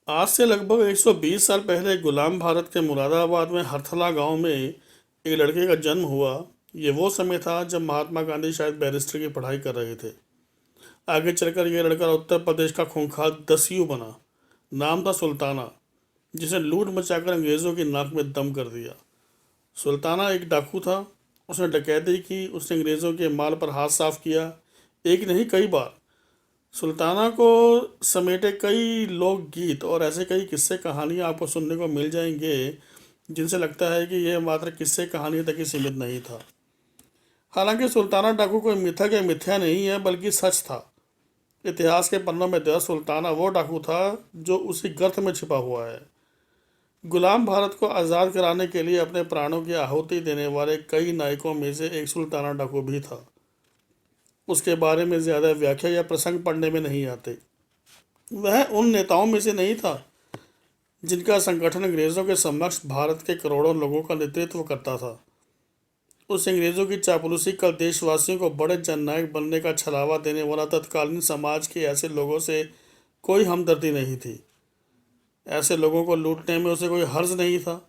आज से लगभग 120 साल पहले गुलाम भारत के मुरादाबाद में हरथला गांव में एक लड़के का जन्म हुआ। ये वो समय था जब महात्मा गांधी शायद बैरिस्टर की पढ़ाई कर रहे थे। आगे चलकर यह लड़का उत्तर प्रदेश का खूंखार दस्यु बना। नाम था सुल्ताना, जिसे लूट मचाकर अंग्रेज़ों की नाक में दम कर दिया। सुल्ताना एक डाकू था। उसने डकैती की, उसने अंग्रेज़ों के माल पर हाथ साफ किया, एक नहीं कई बार। सुल्ताना को समेटे कई लोकगीत और ऐसे कई किस्से कहानियाँ आपको सुनने को मिल जाएंगे, जिनसे लगता है कि यह मात्र किस्से कहानी तक ही सीमित नहीं था। हालांकि सुल्ताना डाकू कोई मिथक या मिथ्या नहीं है, बल्कि सच था। इतिहास के पन्नों में दर्ज सुल्ताना वो डाकू था जो उसी गर्त में छिपा हुआ है। गुलाम भारत को आज़ाद कराने के लिए अपने प्राणों की आहुति देने वाले कई नायकों में से एक सुल्ताना डाकू भी था। उसके बारे में ज़्यादा व्याख्या या प्रसंग पढ़ने में नहीं आते। वह उन नेताओं में से नहीं था जिनका संगठन अंग्रेज़ों के समक्ष भारत के करोड़ों लोगों का नेतृत्व करता था। उस अंग्रेज़ों की चापलूसी का देशवासियों को बड़े जननायक बनने का छलावा देने वाला तत्कालीन समाज के ऐसे लोगों से कोई हमदर्दी नहीं थी। ऐसे लोगों को लूटने में उसे कोई हर्ज नहीं था,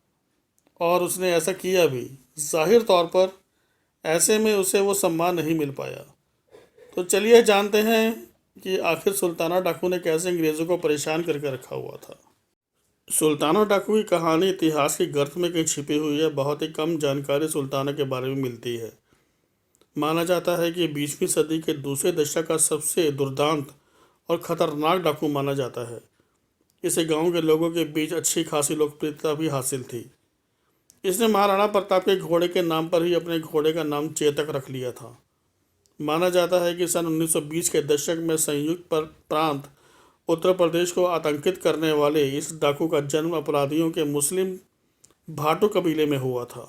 और उसने ऐसा किया भी। जाहिर तौर पर ऐसे में उसे वो सम्मान नहीं मिल पाया। तो चलिए जानते हैं कि आखिर सुल्ताना डाकू ने कैसे अंग्रेज़ों को परेशान करके रखा हुआ था। सुल्ताना डाकू की कहानी इतिहास की गर्त में कहीं छिपी हुई है। बहुत ही कम जानकारी सुल्ताना के बारे में मिलती है। माना जाता है कि 20वीं सदी के दूसरे दशक का सबसे दुर्दांत और खतरनाक डाकू माना जाता है। इसे गांव के लोगों के बीच अच्छी खासी लोकप्रियता भी हासिल थी। इसने महाराणा प्रताप के घोड़े के नाम पर ही अपने घोड़े का नाम चेतक रख लिया था। माना जाता है कि सन 1920 के दशक में संयुक्त प्रांत उत्तर प्रदेश को आतंकित करने वाले इस डाकू का जन्म अपराधियों के मुस्लिम भाटू कबीले में हुआ था।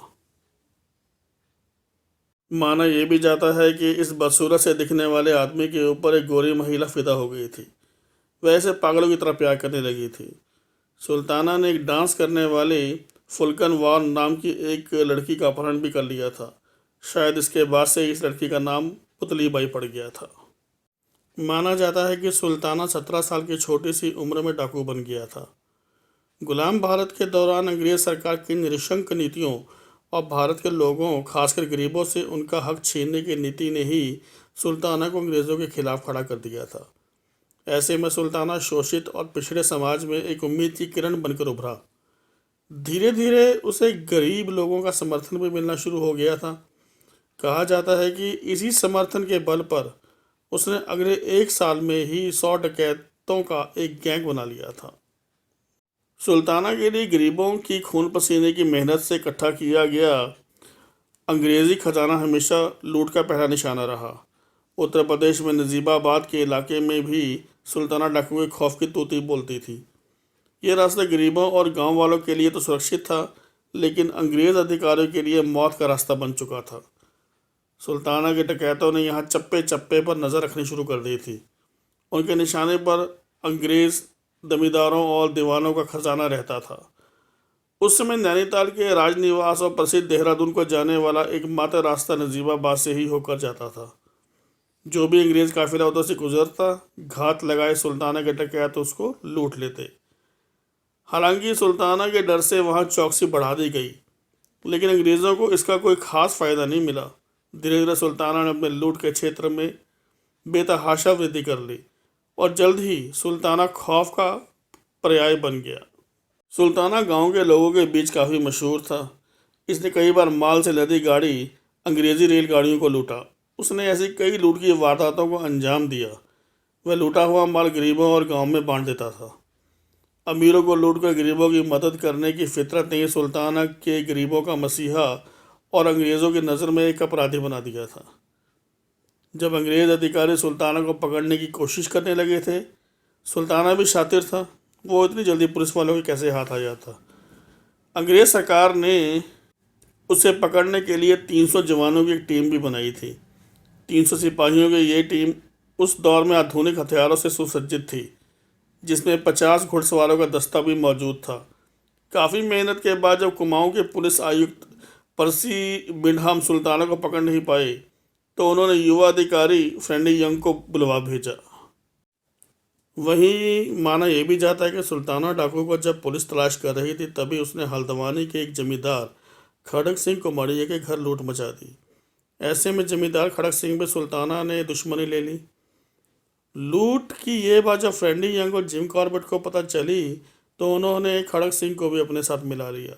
माना यह भी जाता है कि इस बदसूरत से दिखने वाले आदमी के ऊपर एक गोरी महिला फिदा हो गई थी। वह इसे पागलों की तरह प्यार करने लगी थी। सुल्ताना ने एक डांस करने वाले फुल्कन वार नाम की एक लड़की का अपहरण भी कर लिया था। शायद इसके बाद से इस लड़की का नाम पुतली बाई पड़ गया था। माना जाता है कि सुल्ताना 17 साल की छोटी सी उम्र में डाकू बन गया था। गुलाम भारत के दौरान अंग्रेज सरकार की निरंकुश नीतियों और भारत के लोगों, खासकर गरीबों से उनका हक छीनने की नीति ने ही सुल्ताना को अंग्रेज़ों के खिलाफ खड़ा कर दिया था। ऐसे में सुल्ताना शोषित और पिछड़े समाज में एक उम्मीद की किरण बनकर उभरा। धीरे धीरे उसे गरीब लोगों का समर्थन भी मिलना शुरू हो गया था। कहा जाता है कि इसी समर्थन के बल पर उसने अगले 1 साल में ही 100 डकैतों का एक गैंग बना लिया था। सुल्ताना के लिए गरीबों की खून पसीने की मेहनत से इकट्ठा किया गया अंग्रेज़ी खजाना हमेशा लूट का पहला निशाना रहा। उत्तर प्रदेश में नजीबाबाद के इलाके में भी सुल्ताना डाकू के खौफ की तूती बोलती थी। ये रास्ता गरीबों और गांव वालों के लिए तो सुरक्षित था, लेकिन अंग्रेज़ अधिकारियों के लिए मौत का रास्ता बन चुका था। सुल्ताना के डकैतों ने यहाँ चप्पे चप्पे पर नज़र रखनी शुरू कर दी थी। उनके निशाने पर अंग्रेज़ जमींदारों और दीवानों का खजाना रहता था। उस समय नैनीताल के राजनिवास और प्रसिद्ध देहरादून को जाने वाला एकमात्र रास्ता नजीबाबाद से ही होकर जाता था। जो भी अंग्रेज़ काफिला उधर से गुजरता, घात लगाए सुल्ताना के डकैत उसको लूट लेते। हालांकि सुल्ताना के डर से वहाँ चौकसी बढ़ा दी गई, लेकिन अंग्रेज़ों को इसका कोई खास फ़ायदा नहीं मिला। धीरे धीरे सुल्ताना ने अपने लूट के क्षेत्र में बेतहाशा वृद्धि कर ली, और जल्द ही सुल्ताना खौफ का पर्याय बन गया। सुल्ताना गांव के लोगों के बीच काफ़ी मशहूर था। इसने कई बार माल से लदी गाड़ी अंग्रेज़ी रेलगाड़ियों को लूटा। उसने ऐसी कई लूट की वारदातों को अंजाम दिया। वह लूटा हुआ माल गरीबों और गांव में बांट देता था। अमीरों को लूट कर गरीबों की मदद करने की फितरत ने सुल्ताना के गरीबों का मसीहा और अंग्रेज़ों की नज़र में एक अपराधी बना दिया था। जब अंग्रेज़ अधिकारी सुल्ताना को पकड़ने की कोशिश करने लगे थे, सुल्ताना भी शातिर था। वो इतनी जल्दी पुलिस वालों के कैसे हाथ आ जाता। अंग्रेज़ सरकार ने उसे पकड़ने के लिए 300 जवानों की एक टीम भी बनाई थी। 300 सिपाहियों की ये टीम उस दौर में आधुनिक हथियारों से सुसज्जित थी, जिसमें 50 घुड़सवारों का दस्ता भी मौजूद था। काफ़ी मेहनत के बाद जब कुमाऊं के पुलिस आयुक्त पर्सी बिंडहाम सुल्ताना को पकड़ नहीं पाए, तो उन्होंने युवा अधिकारी फ्रेंडी यंग को बुलवा भेजा। वहीं माना यह भी जाता है कि सुल्ताना डाकू को जब पुलिस तलाश कर रही थी तभी उसने हल्द्वानी के एक जमींदार खड़क सिंह कुमारिया के घर लूट मचा दी। ऐसे में जमींदार खड़क सिंह भी सुल्ताना ने दुश्मनी ले ली। लूट की ये बात जब फ्रेडी यंग और जिम कॉर्बेट को पता चली तो उन्होंने खड़क सिंह को भी अपने साथ मिला लिया।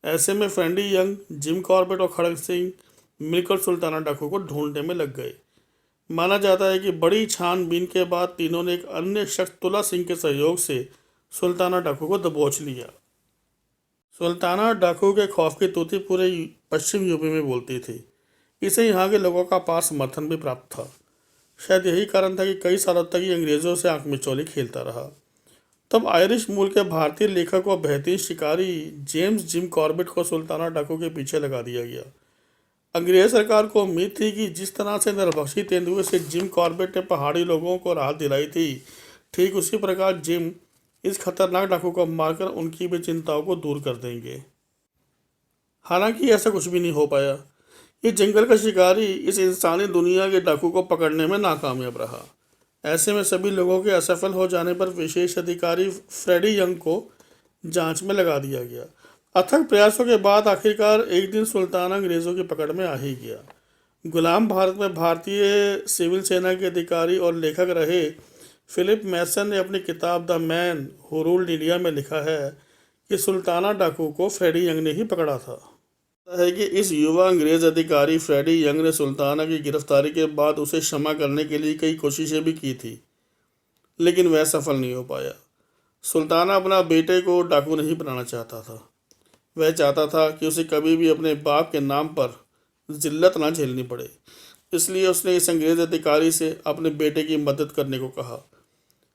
ऐसे में फ्रेडी यंग, जिम कॉर्बेट और खड़क सिंह मिलकर सुल्ताना डाकू को ढूंढने में लग गए। माना जाता है कि बड़ी छानबीन के बाद तीनों ने एक अन्य शख्स तुला सिंह के सहयोग से सुल्ताना डाकू को दबोच लिया। सुल्ताना डाकू के खौफ की तूती पूरे पश्चिम यूपी में बोलती थी। इसे यहाँ के लोगों का पास समर्थन भी प्राप्त था। शायद यही कारण था कि कई सालों तक ये अंग्रेज़ों से आंख मिचौली खेलता रहा। तब आयरिश मूल के भारतीय लेखक और बेहतरीन शिकारी जेम्स जिम कॉर्बेट को सुल्ताना डाकू के पीछे लगा दिया गया। अंग्रेज सरकार को उम्मीद थी कि जिस तरह से नरभक्षी तेंदुए से जिम कॉर्बेट ने पहाड़ी लोगों को राहत दिलाई थी, ठीक उसी प्रकार जिम इस खतरनाक डाकू को मारकर उनकी भी चिंताओं को दूर कर देंगे। हालांकि ऐसा कुछ भी नहीं हो पाया। ये जंगल का शिकारी इस इंसानी दुनिया के डाकू को पकड़ने में नाकामयाब रहा। ऐसे में सभी लोगों के असफल हो जाने पर विशेष अधिकारी फ्रेडी यंग को जांच में लगा दिया गया। अथक प्रयासों के बाद आखिरकार एक दिन सुल्ताना अंग्रेज़ों की पकड़ में आ ही गया। गुलाम भारत में भारतीय सिविल सेना के अधिकारी और लेखक रहे फिलिप मैसन ने अपनी किताब the man who ruled India में लिखा है कि सुल्ताना डाकू को फ्रेडी यंग ने ही पकड़ा था। है कि इस युवा अंग्रेज अधिकारी फ्रेडी यंग ने सुल्ताना की गिरफ्तारी के बाद उसे क्षमा करने के लिए कई कोशिशें भी की थी, लेकिन वह सफल नहीं हो पाया। सुल्ताना अपना बेटे को डाकू नहीं बनाना चाहता था। वह चाहता था कि उसे कभी भी अपने बाप के नाम पर जिल्लत ना झेलनी पड़े। इसलिए उसने इस अंग्रेज अधिकारी से अपने बेटे की मदद करने को कहा।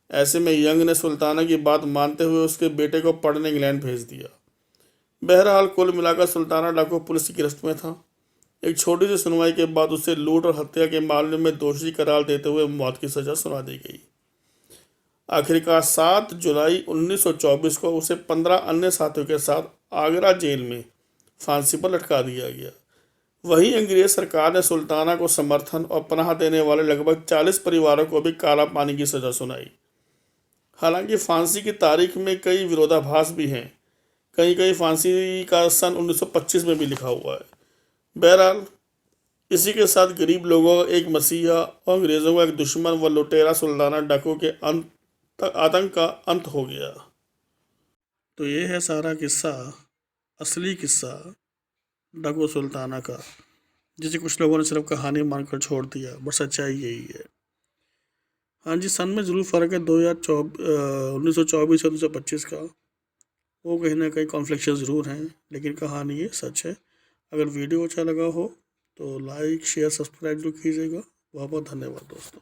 ऐसे में यंग ने सुल्ताना की बात मानते हुए उसके बेटे को पढ़ने इंग्लैंड भेज दिया। बहरहाल कुल मिलाकर सुल्ताना डाकू पुलिस की गिरफ्त में था। एक छोटी सी सुनवाई के बाद उसे लूट और हत्या के मामले में दोषी करार देते हुए मौत की सजा सुना दी गई। आखिरकार 7 जुलाई 1924 को उसे 15 अन्य साथियों के साथ आगरा जेल में फांसी पर लटका दिया गया। वहीं अंग्रेज सरकार ने सुल्ताना को समर्थन और पनाह देने वाले लगभग 40 परिवारों को भी काला पानी की सजा सुनाई। हालांकि फांसी की तारीख में कई विरोधाभास भी हैं। कहीं कहीं फांसी का सन 1925 में भी लिखा हुआ है। बहरहाल इसी के साथ गरीब लोगों का एक मसीहा और अंग्रेज़ों का एक दुश्मन व लुटेरा सुल्ताना डाकू के आतंक का अंत हो गया। तो ये है सारा किस्सा, असली किस्सा डाकू सुल्ताना का, जिसे कुछ लोगों ने सिर्फ कहानी मानकर छोड़ दिया, बट सच्चाई यही है। हाँ जी, सन में ज़रूर फ़र्क है 1924 से 1925 का, वो कहीं ना कहीं कॉन्फ्लिक्शन ज़रूर हैं, लेकिन कहानी ये सच है। अगर वीडियो अच्छा लगा हो तो लाइक शेयर सब्सक्राइब जरूर कीजिएगा। बहुत बहुत धन्यवाद दोस्तों।